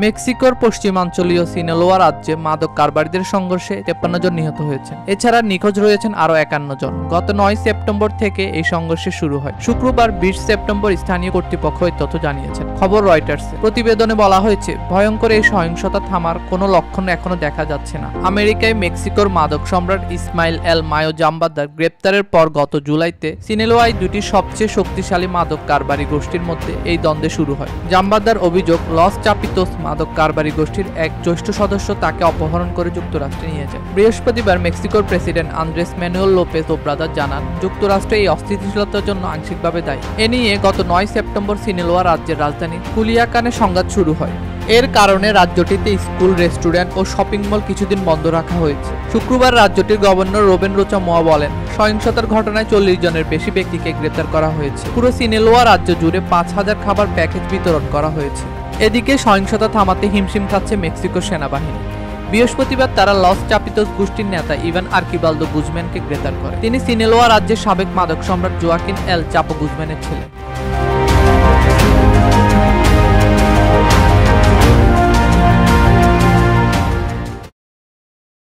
মেক্সিকোর পশ্চিমাঞ্চলীয় সিনালোয়া রাজ্যে মাদক কারবারিদের সংঘর্ষে 53 জন নিহত হয়েছেন। এছাড়া নিখোঁজ রয়েছেন আরও 51 জন। গত 9 সেপ্টেম্বর থেকে এই সংঘর্ষ শুরু হয়। শুক্রবার 20 সেপ্টেম্বর স্থানীয় কর্তৃপক্ষ এই তথ্য জানিয়েছেন। খবর রয়টার্সের। প্রতিবেদনে বলা হয়েছে, ভয়ঙ্কর এই সহিংসতা থামার কোনো লক্ষণ এখনো দেখা যাচ্ছে না। আমেরিকায় মেক্সিকোর মাদক সম্রাট ইসমাইল এল মায়ো জাম্বাদার গ্রেপ্তারের পর গত জুলাইতে সিনালোয়ায় দুটি সবচেয়ে শক্তিশালী মাদক কারবারি গোষ্ঠীর মধ্যে এই দ্বন্দ্ব শুরু হয়। জাম্বাদার অভিযোগ, লস চাপিতোস মাদক কারবারি গোষ্ঠীর এক জ্যেষ্ঠ সদস্য তাকে অপহরণ করে যুক্তরাষ্ট্রে নিয়ে যায়। বৃহস্পতিবার মেক্সিকোর প্রেসিডেন্ট আন্দ্রেস ম্যানুয়েল লোপেজ ওব্রাদার জানান, যুক্তরাষ্ট্র এই অস্থিতিশীলতার জন্য আংশিকভাবে দায়ী। এ নিয়ে গত 9 সেপ্টেম্বর সিনালোয়া রাজ্যের রাজধানী কুলিয়াকানে সংঘাত শুরু হয়। এর কারণে রাজ্যটিতে স্কুল, রেস্টুরেন্ট ও শপিং মল কিছুদিন বন্ধ রাখা হয়েছে। শুক্রবার রাজ্যটির গভর্নর রোবেন রোচা মোয়া বলেন, সহিংসতার ঘটনায় 40 জনের বেশি ব্যক্তিকে গ্রেপ্তার করা হয়েছে। পুরো সিনালোয়া রাজ্য জুড়ে 5000 খাবার প্যাকেজ বিতরণ করা হয়েছে। এদিকে সহিংসতা থামাতে হিমশিম খাচ্ছে মেক্সিকো সেনাবাহিনী। বৃহস্পতিবার তারা লস চাপিতোস গোষ্ঠীর নেতা ইভান আর্কিবালদো গুজম্যানকে গ্রেপ্তার করে। তিনি সিনালোয়া রাজ্যের সাবেক মাদক সম্রাট জোয়াকিন এল চাপো গুজম্যানের ছেলে।